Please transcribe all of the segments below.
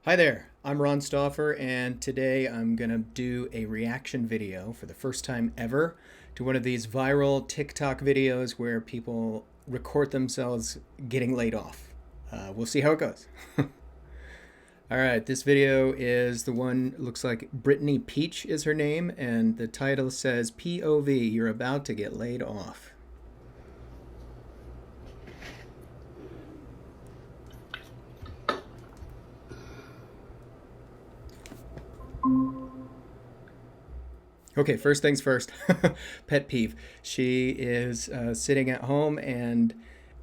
Hi there, I'm Ron Stauffer, and today I'm going to do a reaction video for the first time ever to one of these viral TikTok videos where people record themselves getting laid off. We'll see how it goes. All right, this video is the one, looks like Brittany Peach is her name, and the title says POV, you're about to get laid off. Okay, first things first. Pet peeve. She is sitting at home and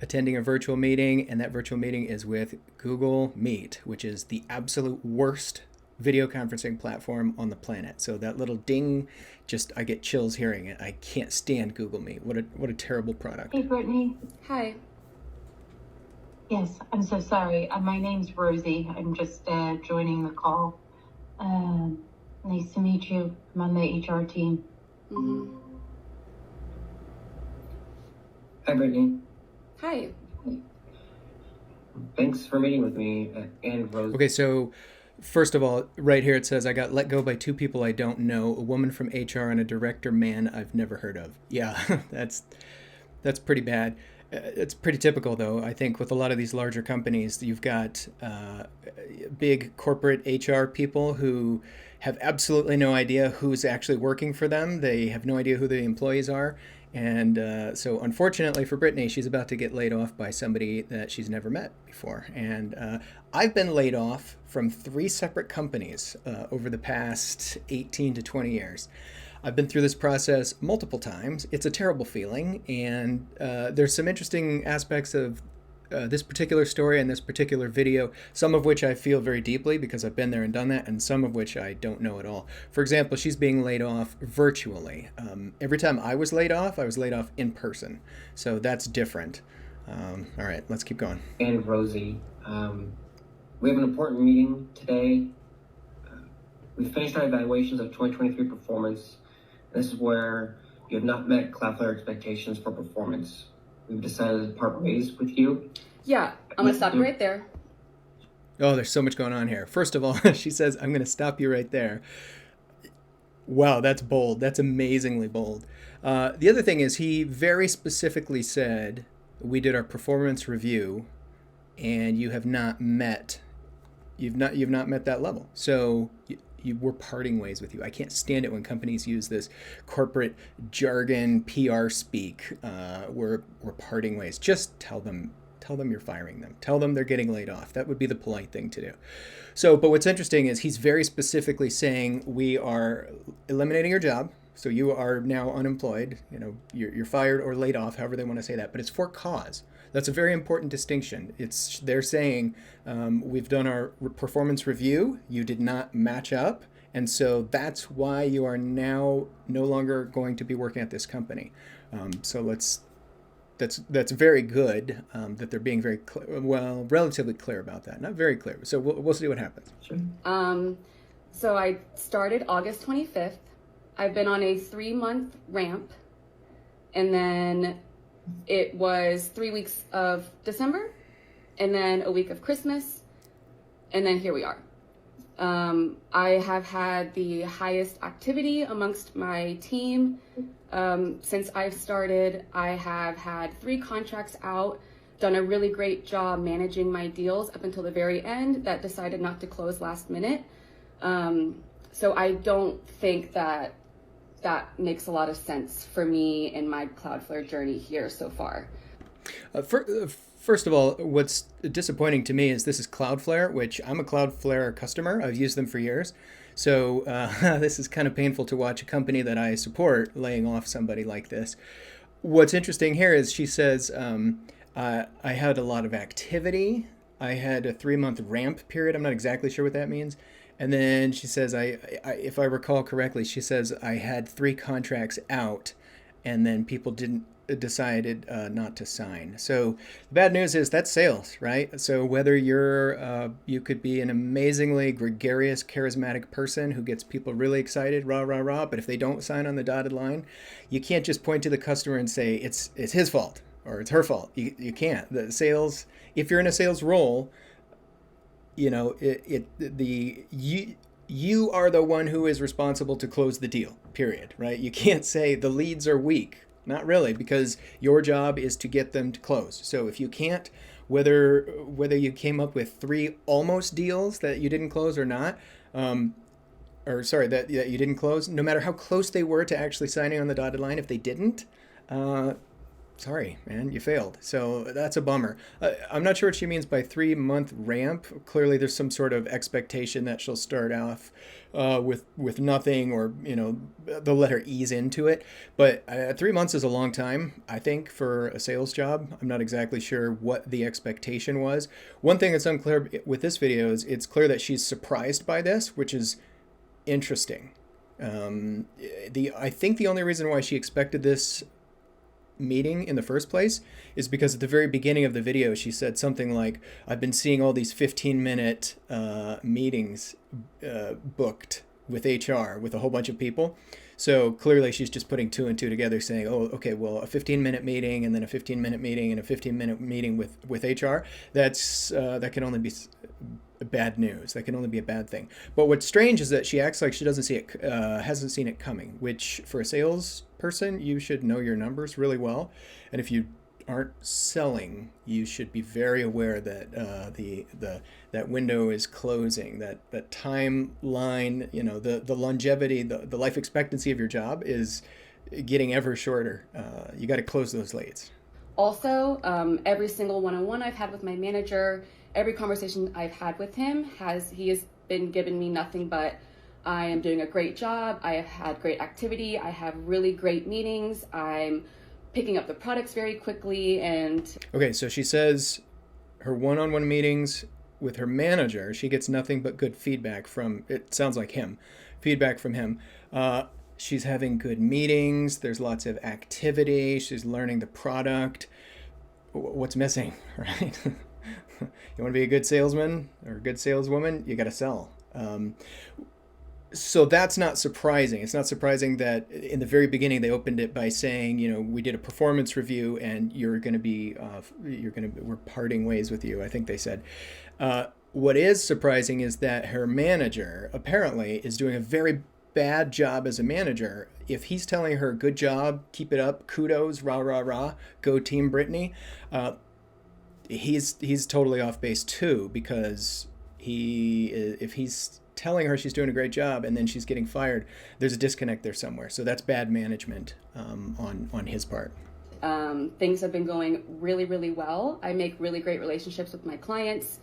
attending a virtual meeting, and that virtual meeting is with Google Meet, which is the absolute worst video conferencing platform on the planet. So that little ding, just I get chills hearing it. I can't stand Google Meet. What a terrible product. Hey, Brittany. Hi. Yes, I'm so sorry. My name's Rosie. I'm just joining the call. Nice to meet you. I'm on the HR team. Mm-hmm. Hi, Brittany. Hi. Thanks for meeting with me and Rose. Okay, so first of all, right here it says I got let go by two people I don't know, a woman from HR and a director man I've never heard of. Yeah, that's pretty bad. It's pretty typical, though. I think with a lot of these larger companies, you've got big corporate HR people who have absolutely no idea who's actually working for them. They have no idea who the employees are. And so unfortunately for Brittany, she's about to get laid off by somebody that she's never met before. And I've been laid off from 3 separate companies over the past 18 to 20 years. I've been through this process multiple times. It's a terrible feeling, and there's some interesting aspects of this particular story and this particular video, some of which I feel very deeply because I've been there and done that, and some of which I don't know at all. For example, she's being laid off virtually. Every time I was laid off in person. So that's different. All right, let's keep going. And Rosie, we have an important meeting today. We finished our evaluations of 2023 performance. This is where you have not met Cloudflare expectations for performance. We've decided to part ways with you. Yeah, I'm going to stop you right there. Oh, there's so much going on here. First of all, she says, I'm going to stop you right there. Wow, that's bold. That's amazingly bold. The other thing is he very specifically said, we did our performance review and you have not met, you've not met that level. So we're parting ways with you. I can't stand it when companies use this corporate jargon, PR speak. We're parting ways. Just tell them you're firing them. Tell them they're getting laid off. That would be the polite thing to do. So, but what's interesting is he's very specifically saying we are eliminating your job. So you are now unemployed. You know, you're fired or laid off, however they want to say that. But it's for cause. That's a very important distinction. They're saying we've done our performance review. You did not match up, and so that's why you are now no longer going to be working at this company. So that's very good that they're being very relatively clear about that. Not very clear. So we'll see what happens. Sure. So I started August 25th. I've been on a 3-month ramp, and then it was 3 weeks of December, and then a week of Christmas, and then here we are. I have had the highest activity amongst my team. Since I've started, I have had 3 contracts out, done a really great job managing my deals up until the very end that decided not to close last minute. So I don't think that makes a lot of sense for me in my Cloudflare journey here so far. First of all, what's disappointing to me is this is Cloudflare, which I'm a Cloudflare customer. I've used them for years. So this is kind of painful to watch a company that I support laying off somebody like this. What's interesting here is she says, I had a lot of activity. I had a 3-month ramp period. I'm not exactly sure what that means. And then she says, if I recall correctly, she says I had 3 contracts out, and then people decided not to sign. So the bad news is that's sales, right? So whether you could be an amazingly gregarious, charismatic person who gets people really excited, rah, rah, rah, but if they don't sign on the dotted line, you can't just point to the customer and say it's his fault or it's her fault. You can't. The sales, if you're in a sales role, you know, you are the one who is responsible to close the deal, period, right? You can't say the leads are weak. Not really, because your job is to get them to close. So if you can't, whether you came up with three almost deals that you didn't close or not, or sorry, that you didn't close, no matter how close they were to actually signing on the dotted line, if they didn't, sorry, man, you failed. So that's a bummer. I'm not sure what she means by 3 month ramp. Clearly, there's some sort of expectation that she'll start off with nothing, or they'll let her ease into it. But 3 months is a long time, I think, for a sales job. I'm not exactly sure what the expectation was. One thing that's unclear with this video is it's clear that she's surprised by this, which is interesting. I think the only reason why she expected this meeting in the first place is because at the very beginning of the video she said something like, I've been seeing all these 15-minute meetings booked with HR with a whole bunch of people. So clearly she's just putting two and two together, saying, oh, okay, well, a 15-minute meeting and then a 15-minute meeting and a 15-minute meeting with HR, that can only be bad news. That can only be a bad thing. But what's strange is that she acts like she doesn't see it, hasn't seen it coming, which for a salesperson, you should know your numbers really well. And if you aren't selling, you should be very aware that that window is closing, that timeline, the longevity, the life expectancy of your job is getting ever shorter. You got to close those leads. Also, every single one-on-one I've had with my manager, every conversation I've had with him, he has been giving me nothing but, I am doing a great job, I have had great activity, I have really great meetings, I'm picking up the products very quickly. And okay, so she says her one-on-one meetings with her manager, she gets nothing but good feedback from, it sounds like him, feedback from him. She's having good meetings, there's lots of activity, she's learning the product. What's missing, right? You want to be a good salesman or a good saleswoman, you got to sell. So that's not surprising. It's not surprising that in the very beginning they opened it by saying, we did a performance review and we're parting ways with you, I think they said. What is surprising is that her manager apparently is doing a very bad job as a manager. If he's telling her, good job, keep it up, kudos, rah, rah, rah, go team Brittany, he's totally off base too, because if he's telling her she's doing a great job and then she's getting fired, there's a disconnect there somewhere. So that's bad management on his part. Things have been going really, really well. I make really great relationships with my clients.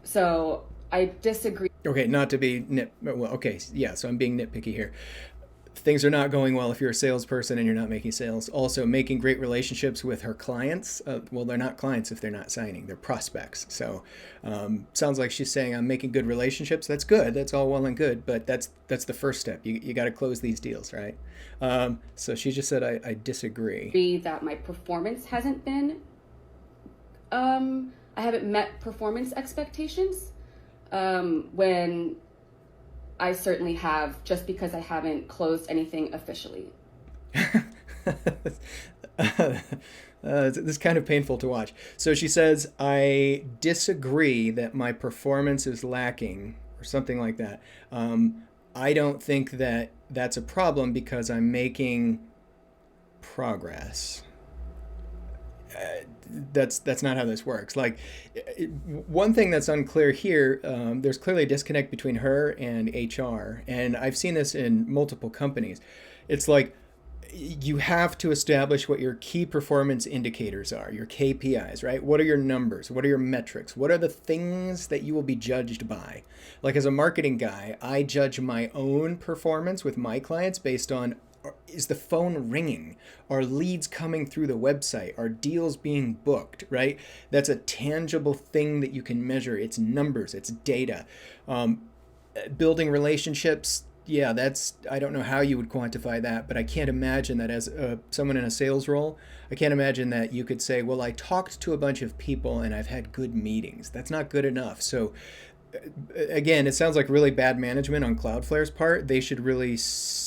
So I disagree. Okay, not to be so I'm being nitpicky here. Things are not going well if you're a salesperson and you're not making sales. Also, making great relationships with her clients. They're not clients if they're not signing. They're prospects. So sounds like she's saying, I'm making good relationships. That's good. That's all well and good. But that's the first step. You got to close these deals, right? So she just said, I disagree. That my performance hasn't been, I haven't met performance expectations when I certainly have, just because I haven't closed anything officially. It's kind of painful to watch. So she says, I disagree that my performance is lacking, or something like that. I don't think that that's a problem because I'm making progress. That's not how this works. Like, one thing that's unclear here, there's clearly a disconnect between her and HR, and I've seen this in multiple companies. It's like, you have to establish what your key performance indicators are, your KPIs, right? What are your numbers? What are your metrics? What are the things that you will be judged by? Like, as a marketing guy, I judge my own performance with my clients based on, is the phone ringing? Are leads coming through the website? Are deals being booked, right? That's a tangible thing that you can measure. It's numbers, it's data. Building relationships, yeah, I don't know how you would quantify that, but I can't imagine that as someone in a sales role, I can't imagine that you could say, well, I talked to a bunch of people and I've had good meetings. That's not good enough. So again, it sounds like really bad management on Cloudflare's part. They should really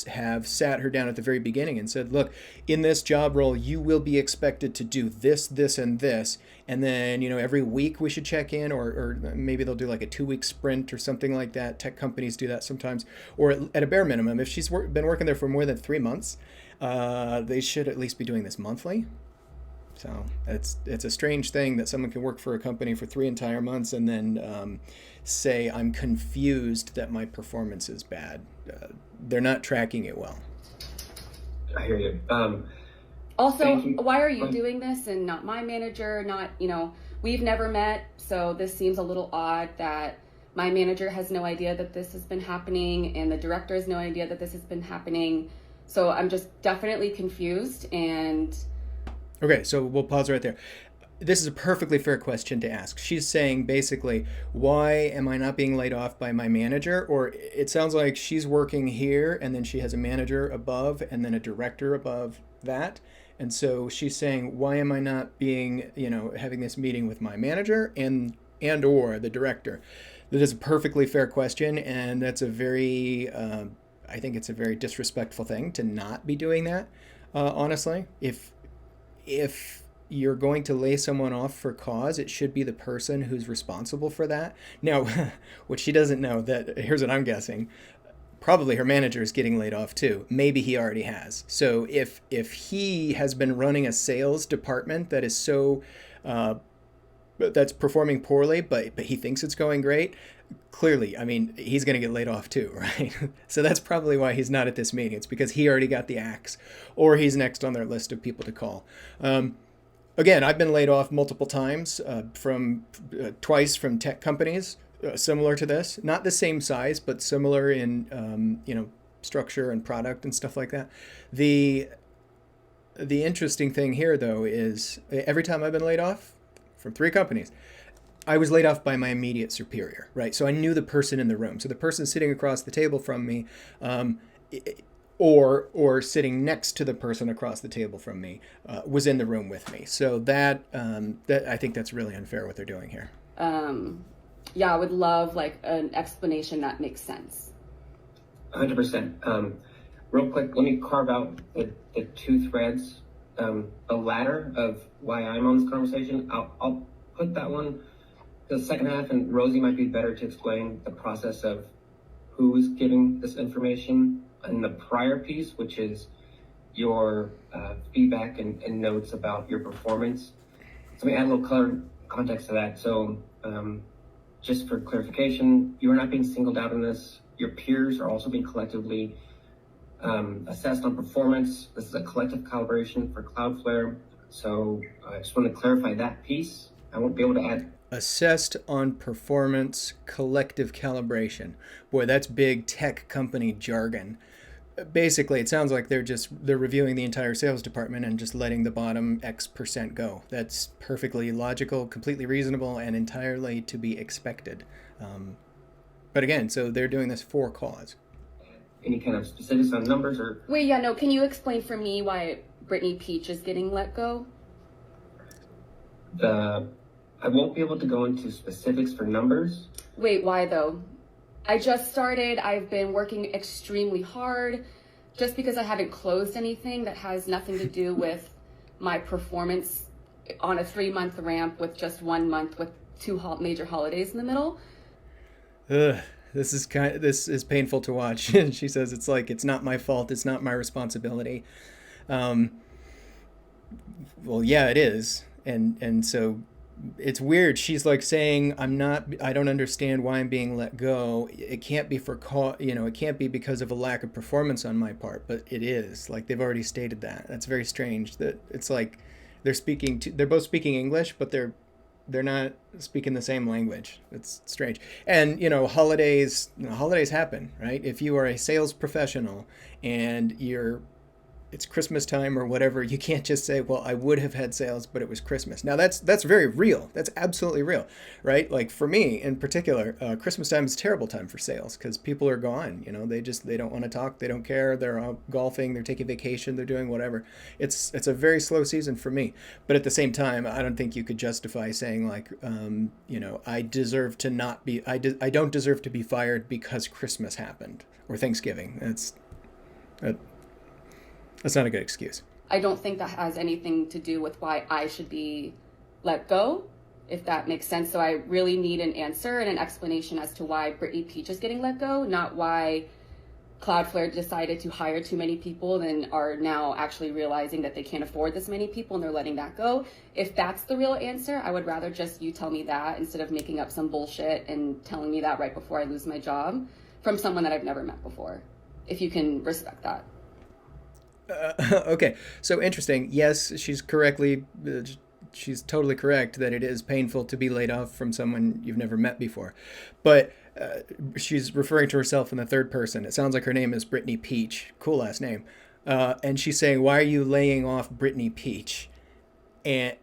have sat her down at the very beginning and said, look, in this job role, you will be expected to do this, this, and this. And then, every week we should check in, or maybe they'll do like a 2-week sprint or something like that. Tech companies do that sometimes. Or at a bare minimum, if she's been working there for more than 3 months, they should at least be doing this monthly. So it's a strange thing that someone can work for a company for 3 entire months and then say, I'm confused that my performance is bad. They're not tracking it well. I hear you. Also, why are you doing this and not my manager? We've never met, so this seems a little odd that my manager has no idea that this has been happening and the director has no idea that this has been happening. So I'm just definitely confused. And okay, so we'll pause right there. This is a perfectly fair question to ask. She's saying basically, why am I not being laid off by my manager? Or it sounds like she's working here and then she has a manager above and then a director above that. And so she's saying, why am I not being, having this meeting with my manager and or the director? That is a perfectly fair question. And that's I think it's a very disrespectful thing to not be doing that, honestly. If you're going to lay someone off for cause, it should be the person who's responsible for that. Now, what she doesn't know, that here's what I'm guessing. Probably her manager is getting laid off too. Maybe he already has. So if he has been running a sales department that is that's performing poorly, but he thinks it's going great, clearly, he's going to get laid off too, right? So that's probably why he's not at this meeting. It's because he already got the axe, or he's next on their list of people to call. Again, I've been laid off multiple times, twice from tech companies, similar to this. Not the same size, but similar in structure and product and stuff like that. The interesting thing here, though, is every time I've been laid off from 3 companies, I was laid off by my immediate superior, right? So I knew the person in the room. So the person sitting across the table from me, or sitting next to the person across the table from me, was in the room with me. So that I think that's really unfair what they're doing here. Yeah, I would love an explanation that makes sense. 100%. Real quick, let me carve out the 2 threads. The ladder of why I'm on this conversation, I'll put that one to the second half, and Rosie might be better to explain the process of who's giving this information. And the prior piece, which is your feedback and notes about your performance. So let me add a little color context to that. So just for clarification, you are not being singled out in this. Your peers are also being collectively assessed on performance. This is a collective calibration for Cloudflare. So I just want to clarify that piece. I won't be able to add. Assessed on performance, collective calibration. Boy, that's big tech company jargon. Basically, it sounds like they're reviewing the entire sales department and just letting the bottom X% go. That's perfectly logical, completely reasonable, and entirely to be expected. But again, so they're doing this for cause. Any kind of specifics on numbers or? Wait, yeah, no. Can you explain for me why Brittany Peach is getting let go? I won't be able to go into specifics for numbers. Wait, why though? I just started. I've been working extremely hard. Just because I haven't closed anything that has nothing to do with my performance on a 3-month ramp with just 1 month with 2 major holidays in the middle. This is painful to watch. She says it's not my fault. It's not my responsibility. Well, yeah, it is. And so it's weird. She's saying, I don't understand why I'm being let go. It can't be it can't be because of a lack of performance on my part, but it is. They've already stated that. That's very strange that it's they're both speaking English, but they're not speaking the same language. It's strange. And, holidays happen, right? If you are a sales professional and you're it's Christmas time or whatever, you can't just say, well, I would have had sales, but it was Christmas. Now that's very real. That's absolutely real, right? Like for me in particular, Christmas time is a terrible time for sales because people are gone. They don't want to talk. They don't care. They're out golfing. They're taking vacation. They're doing whatever. It's a very slow season for me. But at the same time, I don't think you could justify saying like, I deserve to not be. I don't deserve to be fired because Christmas happened or Thanksgiving. That, that's not a good excuse. I don't think that has anything to do with why I should be let go, if that makes sense. So I really need an answer and an explanation as to why Brittany Peach is getting let go, not why Cloudflare decided to hire too many people and are now actually realizing that they can't afford this many people and they're letting that go. If that's the real answer, I would rather just you tell me that instead of making up some bullshit and telling me that right before I lose my job from someone that I've never met before, if you can respect that. Okay, so interesting. Yes, she's totally correct that it is painful to be laid off from someone you've never met before. But she's referring to herself in the third person. It sounds like her name is Brittany Peach. Cool last name. And she's saying, why are you laying off Brittany Peach? And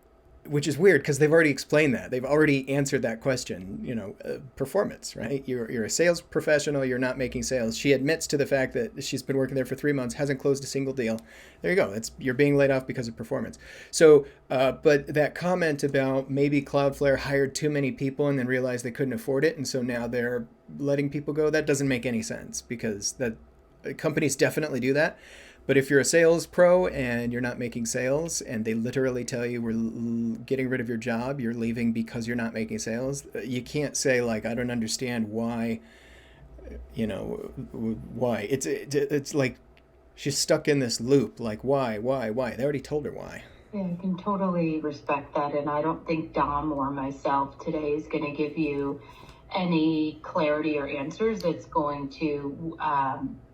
which is weird because they've already explained that. They've already answered that question, performance, right? You're a sales professional. You're not making sales. She admits to the fact that she's been working there for 3 months, hasn't closed a single deal. There you go. You're being laid off because of performance. So, but that comment about maybe Cloudflare hired too many people and then realized they couldn't afford it. And so now they're letting people go. That doesn't make any sense because companies definitely do that. But if you're a sales pro and you're not making sales and they literally tell you we're getting rid of your job, you're leaving because you're not making sales, you can't say like, I don't understand why, why. It's like she's stuck in this loop. Like, why? They already told her why. Yeah, I can totally respect that. And I don't think Dom or myself today is going to give you any clarity or answers that's going to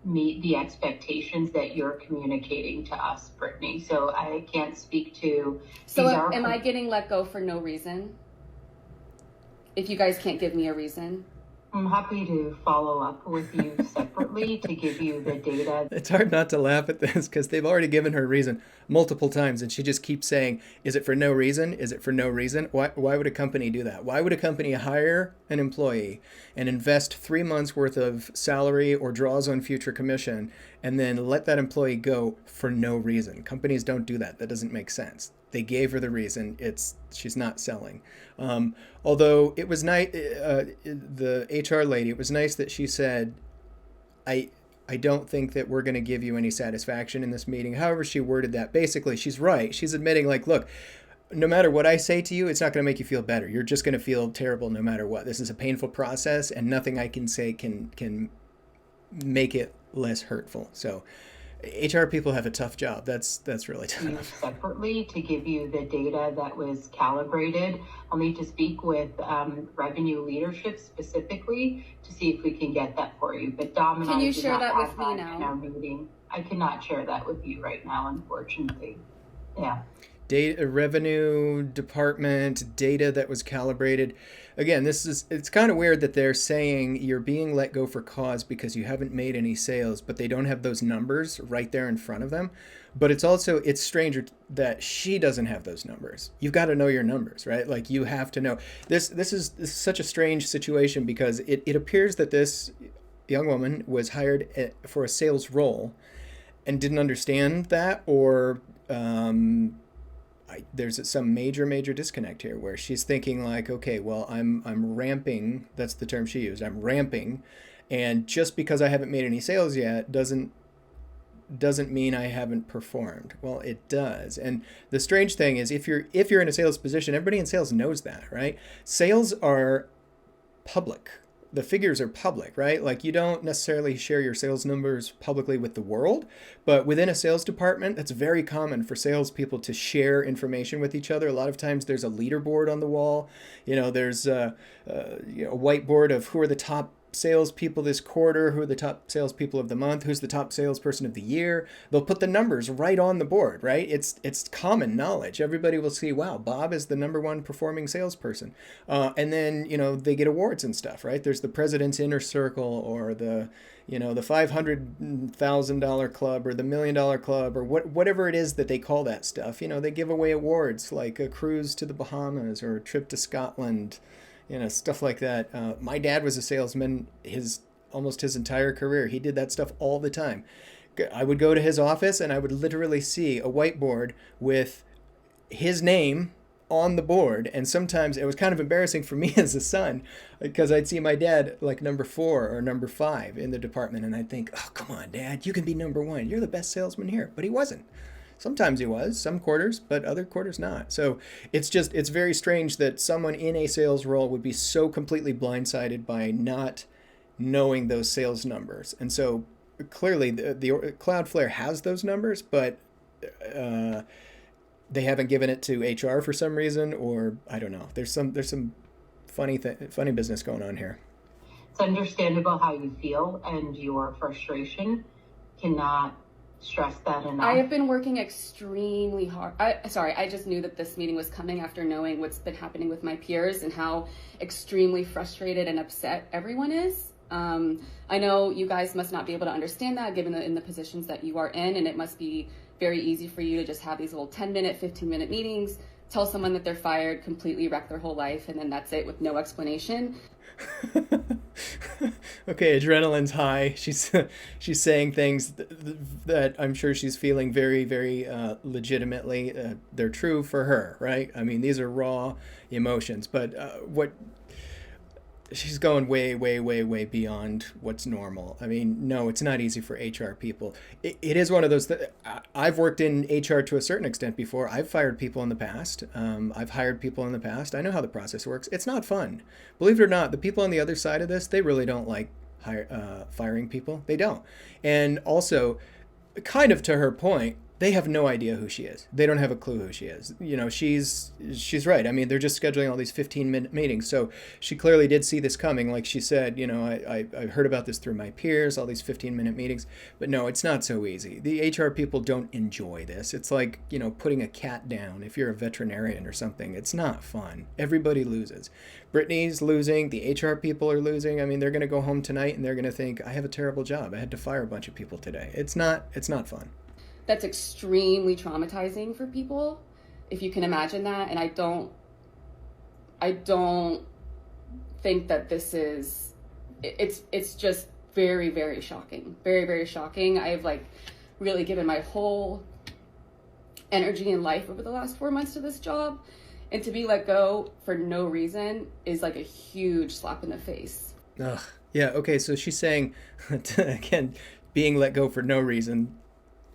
meet the expectations that you're communicating to us, Brittany. So I can't speak to. So am I getting let go for no reason? If you guys can't give me a reason? I'm happy to follow up with you separately to give you the data. It's hard not to laugh at this because they've already given her a reason multiple times and she just keeps saying, is it for no reason? Is it for no reason? Why would a company do that? Why would a company hire an employee and invest 3 months worth of salary or draws on future commission and then let that employee go for no reason? Companies don't do that. That doesn't make sense. They gave her the reason. She's not selling. Although it was nice, the HR lady, it was nice that she said, I don't think that we're going to give you any satisfaction in this meeting. However she worded that, basically she's right. She's admitting like, look, no matter what I say to you, it's not going to make you feel better. You're just going to feel terrible no matter what. This is a painful process and nothing I can say can make it less hurtful. So HR people have a tough job. That's really tough. Separately to give you the data that was calibrated. I'll need to speak with revenue leadership specifically to see if we can get that for you. But Dom and can I you share that with me now? In our meeting. I cannot share that with you right now, unfortunately. Yeah. Data, revenue department, data that was calibrated. Again, it's kind of weird that they're saying you're being let go for cause because you haven't made any sales, but they don't have those numbers right there in front of them. But it's stranger that she doesn't have those numbers. You've got to know your numbers, right? Like you have to know. This is such a strange situation because it appears that this young woman was hired for a sales role and didn't understand that, or there's some major disconnect here where she's thinking like, okay, well, I'm ramping. That's the term she used. I'm ramping, and just because I haven't made any sales yet doesn't mean I haven't performed. Well, it does. And the strange thing is, if you're in a sales position, everybody in sales knows that, right? Sales are public. The figures are public, right? Like you don't necessarily share your sales numbers publicly with the world, but within a sales department, that's very common for salespeople to share information with each other. A lot of times there's a leaderboard on the wall. There's a whiteboard of who are the top salespeople this quarter, who are the top salespeople of the month, who's the top salesperson of the year. They'll put the numbers right on the board, right? It's common knowledge. Everybody will see, wow, Bob is the number one performing salesperson. And then, they get awards and stuff, right? There's the President's Inner Circle, or the $500,000 club, or the $1 million club, or whatever it is that they call that stuff. They give away awards like a cruise to the Bahamas or a trip to Scotland, stuff like that. My dad was a salesman almost his entire career. He did that stuff all the time. I would go to his office and I would literally see a whiteboard with his name on the board. And sometimes it was kind of embarrassing for me as a son, because I'd see my dad like number 4 or number 5 in the department. And I'd think, oh, come on, Dad, you can be number 1. You're the best salesman here. But he wasn't. Sometimes he was, some quarters, but other quarters not. So it's very strange that someone in a sales role would be so completely blindsided by not knowing those sales numbers. And so clearly the Cloudflare has those numbers, but they haven't given it to HR for some reason, or I don't know. There's some funny business going on here. It's understandable how you feel and your frustration. Cannot stress that enough. I have been working extremely hard. I just knew that this meeting was coming after knowing what's been happening with my peers and how extremely frustrated and upset everyone is. I know you guys must not be able to understand that given in the positions that you are in, and it must be very easy for you to just have these little 10-minute, 15-minute meetings, tell someone that they're fired, completely wreck their whole life, and then that's it with no explanation. Okay, adrenaline's high. She's saying things that I'm sure she's feeling very, very legitimately. They're true for her, right? I mean, these are raw emotions, but she's going way, way, way, way beyond what's normal. I mean, no, it's not easy for HR people. It is one of those that I've worked in HR to a certain extent before. I've fired people in the past. I've hired people in the past. I know how the process works. It's not fun. Believe it or not, the people on the other side of this, they really don't like firing people. They don't. And also, kind of to her point, they have no idea who she is. They don't have a clue who she is. She's right. I mean, they're just scheduling all these 15-minute meetings. So she clearly did see this coming. Like she said, I heard about this through my peers, all these 15-minute meetings. But no, it's not so easy. The HR people don't enjoy this. It's like, putting a cat down if you're a veterinarian or something. It's not fun. Everybody loses. Brittany's losing. The HR people are losing. I mean, they're going to go home tonight and they're going to think, I have a terrible job. I had to fire a bunch of people today. It's not fun. That's extremely traumatizing for people, if you can imagine that. And I don't think that this is, it's just very, very shocking. Very, very shocking. I've really given my whole energy and life over the last 4 months to this job. And to be let go for no reason is like a huge slap in the face. Ugh. Yeah. Okay. So she's saying, again, being let go for no reason.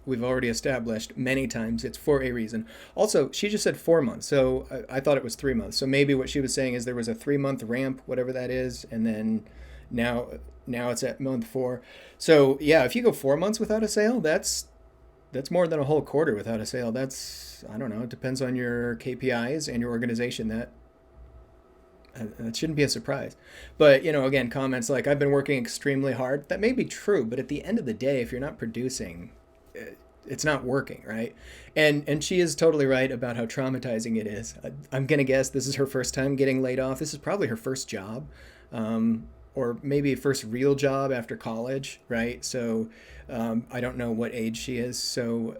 We've already established many times it's for a reason. Also, she just said 4 months, so I thought it was 3 months. So maybe what she was saying is there was a 3-month ramp, whatever that is, and then now it's at month 4. So yeah, if you go 4 months without a sale, that's more than a whole quarter without a sale. That's, I don't know, it depends on your KPIs and your organization. That shouldn't be a surprise. But, again, comments like, I've been working extremely hard. That may be true, but at the end of the day, if you're not producing, it's not working, right? And she is totally right about how traumatizing it is. I'm going to guess this is her first time getting laid off. This is probably her first job, or maybe first real job after college, right? So I don't know what age she is. So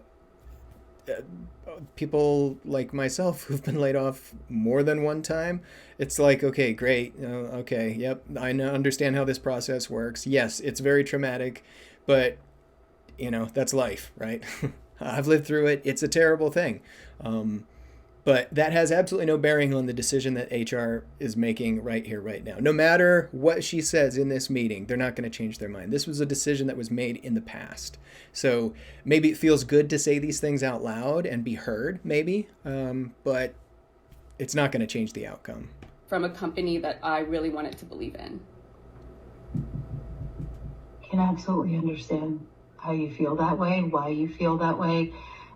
people like myself who've been laid off more than one time, it's like, okay, great. Okay, yep, I understand how this process works. Yes, it's very traumatic, but that's life, right? I've lived through it. It's a terrible thing. But that has absolutely no bearing on the decision that HR is making right here, right now. No matter what she says in this meeting, they're not going to change their mind. This was a decision that was made in the past. So maybe it feels good to say these things out loud and be heard, maybe, but it's not going to change the outcome. From a company that I really wanted to believe in. Can absolutely understand how you feel that way, why you feel that way.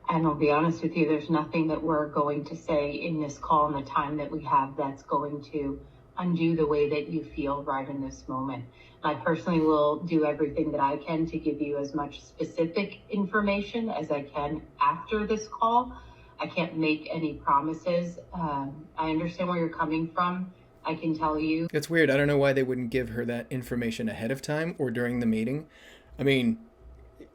And I'll be honest with you, there's nothing that we're going to say in this call in the time that we have that's going to undo the way that you feel right in this moment. I personally will do everything that I can to give you as much specific information as I can after this call. I can't make any promises. I understand where you're coming from. I can tell you. It's weird. I don't know why they wouldn't give her that information ahead of time or during the meeting. I mean,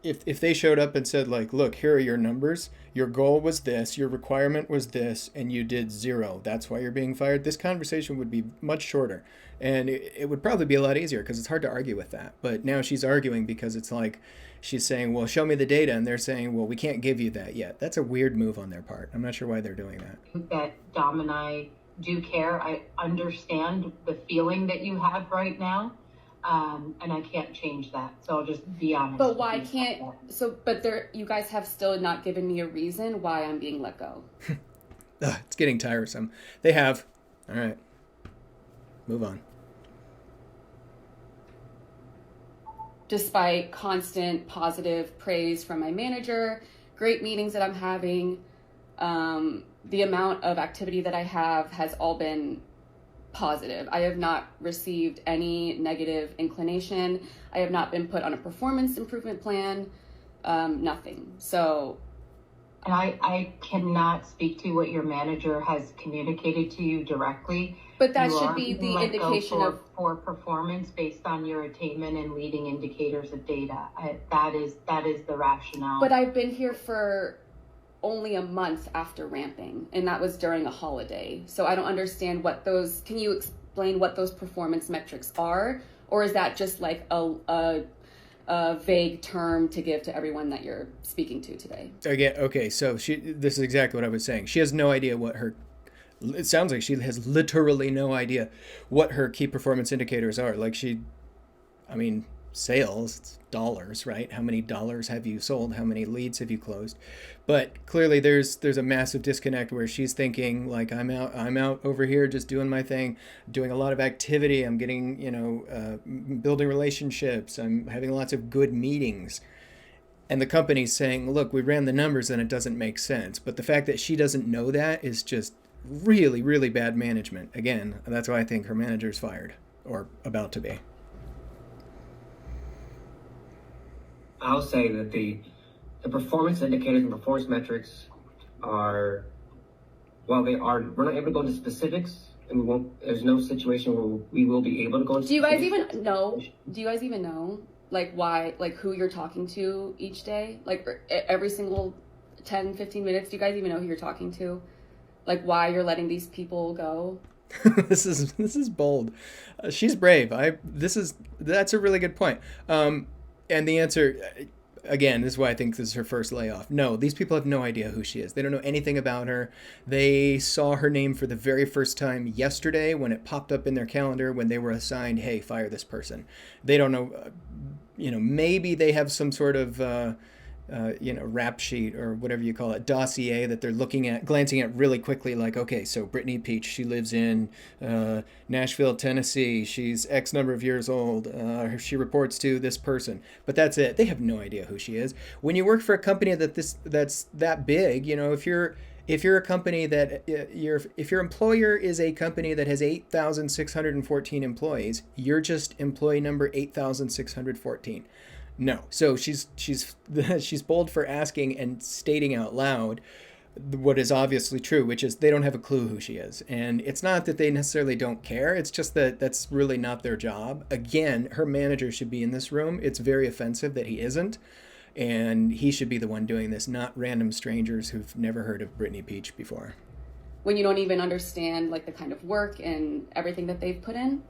if they showed up and said, like, look, here are your numbers, your goal was this, your requirement was this, and you did 0, that's why you're being fired, this conversation would be much shorter. And it would probably be a lot easier because it's hard to argue with that. But now she's arguing because it's like she's saying, well, show me the data. And they're saying, well, we can't give you that yet. That's a weird move on their part. I'm not sure why they're doing that. That Dom and I do care. I understand the feeling that you have right now. And I can't change that. So I'll just be honest. But why can't, you guys have still not given me a reason why I'm being let go. It's getting tiresome. They have. All right. Move on. Despite constant positive praise from my manager, great meetings that I'm having, the amount of activity that I have has all been positive. I have not received any negative inclination. I have not been put on a performance improvement plan, nothing. So. And I cannot speak to what your manager has communicated to you directly. But that should be the indication of poor performance based on your attainment and leading indicators of data. That is the rationale. But I've been here for only a month after ramping, and that was during a holiday. So I don't understand can you explain what those performance metrics are? Or is that just like a vague term to give to everyone that you're speaking to today? Again, okay, so this is exactly what I was saying. She has no idea it sounds like she has literally no idea what her key performance indicators are. Like sales, it's dollars, right? How many dollars have you sold? How many leads have you closed? But clearly there's a massive disconnect where she's thinking like, I'm out over here just doing my thing, doing a lot of activity. I'm getting, building relationships. I'm having lots of good meetings. And the company's saying, look, we ran the numbers and it doesn't make sense. But the fact that she doesn't know that is just really, really bad management. Again, that's why I think her manager's fired or about to be. I'll say that the performance indicators and performance metrics are, we're not able to go into specifics, and there's no situation where we will be able to go into Do you guys even know, like, why, like, who you're talking to each day? Like, every single 10, 15 minutes, do you guys even know who you're talking to? Like, why you're letting these people go? This is bold. She's brave. That's a really good point. And the answer, again, this is why I think this is her first layoff. No, these people have no idea who she is. They don't know anything about her. They saw her name for the very first time yesterday when it popped up in their calendar when they were assigned, hey, fire this person. They don't know, maybe they have some sort of, rap sheet or whatever you call it, dossier that they're glancing at really quickly, like, okay, so Brittany Peach, she lives in Nashville, Tennessee. She's X number of years old. She reports to this person. But that's it. They have no idea who she is. When you work for a company that's that big, if you're a company that if your employer is a company that has 8,614 employees, you're just employee number 8,614. No. So she's bold for asking and stating out loud what is obviously true, which is they don't have a clue who she is. And it's not that they necessarily don't care. It's just that that's really not their job. Again, her manager should be in this room. It's very offensive that he isn't. And he should be the one doing this, not random strangers who've never heard of Brittany Peach before. When you don't even understand, like, the kind of work and everything that they've put in?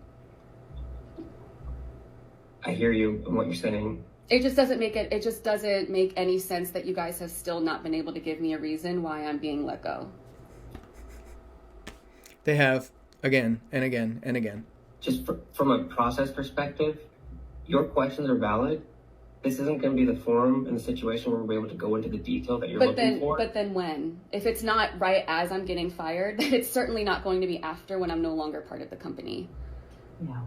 I hear you and what you're saying. It just doesn't make any sense that you guys have still not been able to give me a reason why I'm being let go. They have, again and again and again. Just from a process perspective, your questions are valid. This isn't going to be the forum and the situation where we're able to go into the detail that you're looking for. But then when? If it's not right as I'm getting fired, it's certainly not going to be after when I'm no longer part of the company. Yeah.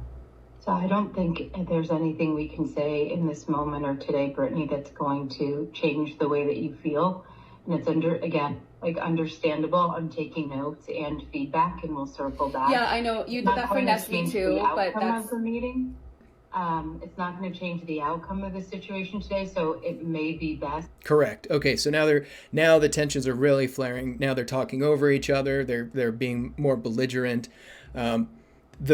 So I don't think there's anything we can say in this moment or today, Brittany, that's going to change the way that you feel. And it's like understandable. I'm taking notes and feedback, and we'll circle back. Yeah, I know you did that for Nestle too, but that's of the meeting. It's not going to change the outcome of the situation today, so it may be best. Correct. Okay, so now the tensions are really flaring. Now they're talking over each other. They're being more belligerent. The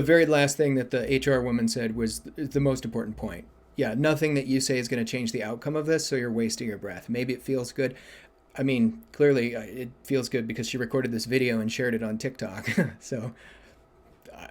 very last thing that the HR woman said was the most important point. Yeah, nothing that you say is going to change the outcome of this, so you're wasting your breath. Maybe it feels good. I mean, clearly it feels good because she recorded this video and shared it on TikTok. So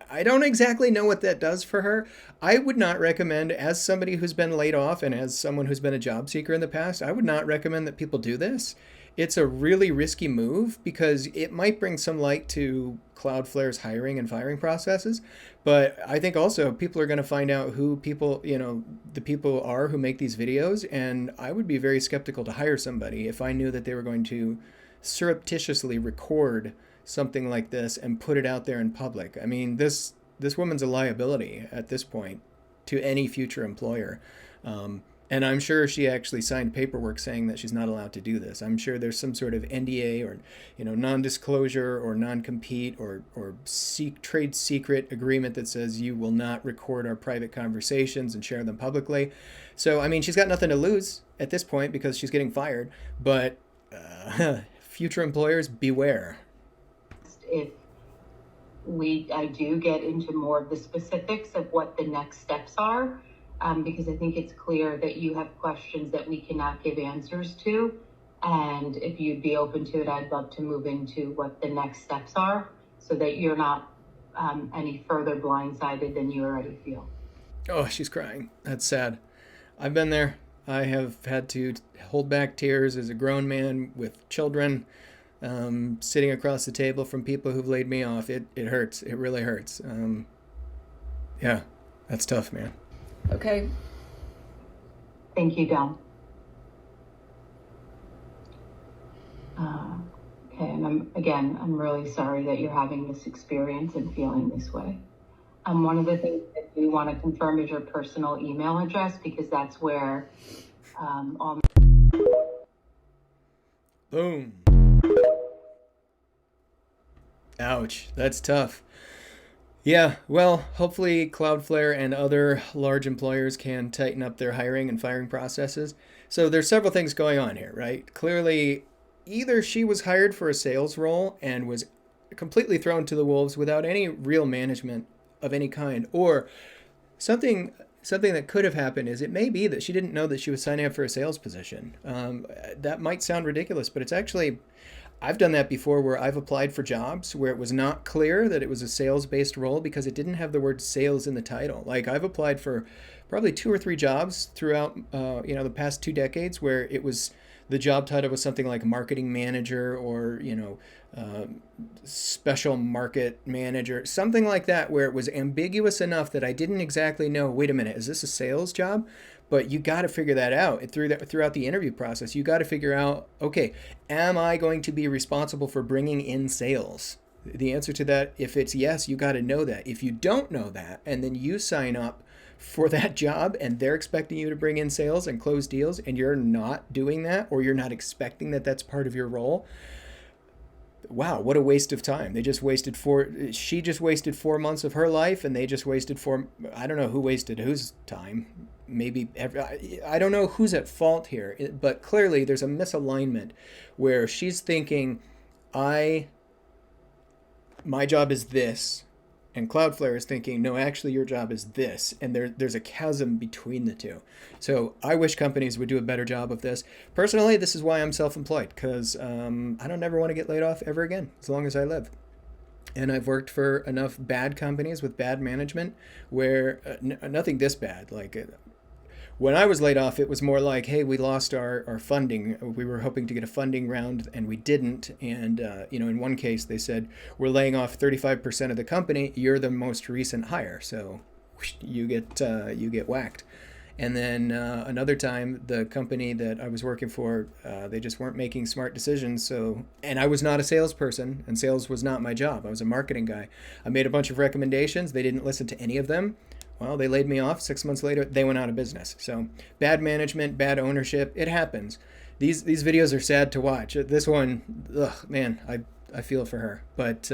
I don't exactly know what that does for her. I would not recommend, as somebody who's been laid off and as someone who's been a job seeker in the past, I would not recommend that people do this. It's a really risky move because it might bring some light to Cloudflare's hiring and firing processes. But I think also people are going to find out who people, the people are who make these videos. And I would be very skeptical to hire somebody if I knew that they were going to surreptitiously record something like this and put it out there in public. I mean, this woman's a liability at this point to any future employer. And I'm sure she actually signed paperwork saying that she's not allowed to do this. I'm sure there's some sort of NDA or non-disclosure or non-compete or trade secret agreement that says you will not record our private conversations and share them publicly. So, I mean, she's got nothing to lose at this point because she's getting fired. But future employers, beware. If I do get into more of the specifics of what the next steps are, because I think it's clear that you have questions that we cannot give answers to. And if you'd be open to it, I'd love to move into what the next steps are so that you're not any further blindsided than you already feel. Oh, she's crying. That's sad. I've been there. I have had to hold back tears as a grown man with children, sitting across the table from people who've laid me off. It hurts. It really hurts. Yeah, that's tough, man. okay. Thank you, Dom. Okay, and I'm really sorry that you're having this experience and feeling this way. One of the things that we want to confirm is your personal email address because that's where all. Boom. Ouch, that's tough. Yeah, well, hopefully Cloudflare and other large employers can tighten up their hiring and firing processes. So there's several things going on here, right? Clearly, either she was hired for a sales role and was completely thrown to the wolves without any real management of any kind, or something that could have happened is it may be that she didn't know that she was signing up for a sales position. That might sound ridiculous, but it's actually, I've done that before where I've applied for jobs where it was not clear that it was a sales-based role because it didn't have the word sales in the title. Like I've applied for probably 2 or 3 jobs throughout the past 2 decades where it was the job title was something like marketing manager or special market manager, something like that, where it was ambiguous enough that I didn't exactly know, wait a minute, is this a sales job? But you got to figure that out throughout the interview process. You got to figure out, okay, am I going to be responsible for bringing in sales? The answer to that, if it's yes, you got to know that. If you don't know that, and then you sign up for that job and they're expecting you to bring in sales and close deals and you're not doing that, or you're not expecting that that's part of your role, wow, what a waste of time. She just wasted 4 months of her life, and they just wasted I don't know who wasted whose time. Maybe, I don't know who's at fault here, but clearly there's a misalignment where she's thinking, my job is this, and Cloudflare is thinking, no, actually your job is this, and there's a chasm between the two. So I wish companies would do a better job of this. Personally, this is why I'm self-employed, because I don't ever want to get laid off ever again, as long as I live. And I've worked for enough bad companies with bad management where nothing this bad. Like when I was laid off, it was more like, hey, we lost our funding. We were hoping to get a funding round and we didn't. And, in one case, they said, we're laying off 35% of the company. You're the most recent hire. So you get whacked. And then another time, the company that I was working for, they just weren't making smart decisions. And I was not a salesperson, and sales was not my job. I was a marketing guy. I made a bunch of recommendations. They didn't listen to any of them. Well, they laid me off. 6 months later, they went out of business. So bad management, bad ownership, it happens. these videos are sad to watch. This one, ugh, man, I feel for her, but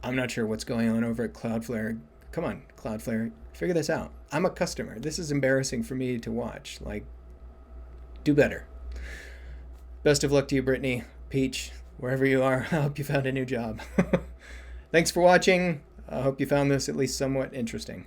I'm not sure what's going on over at Cloudflare. Come on, Cloudflare, figure this out. I'm a customer. This is embarrassing for me to watch. Like, do better. Best of luck to you, Brittany, Peach, wherever you are. I hope you found a new job. Thanks for watching. I hope you found this at least somewhat interesting.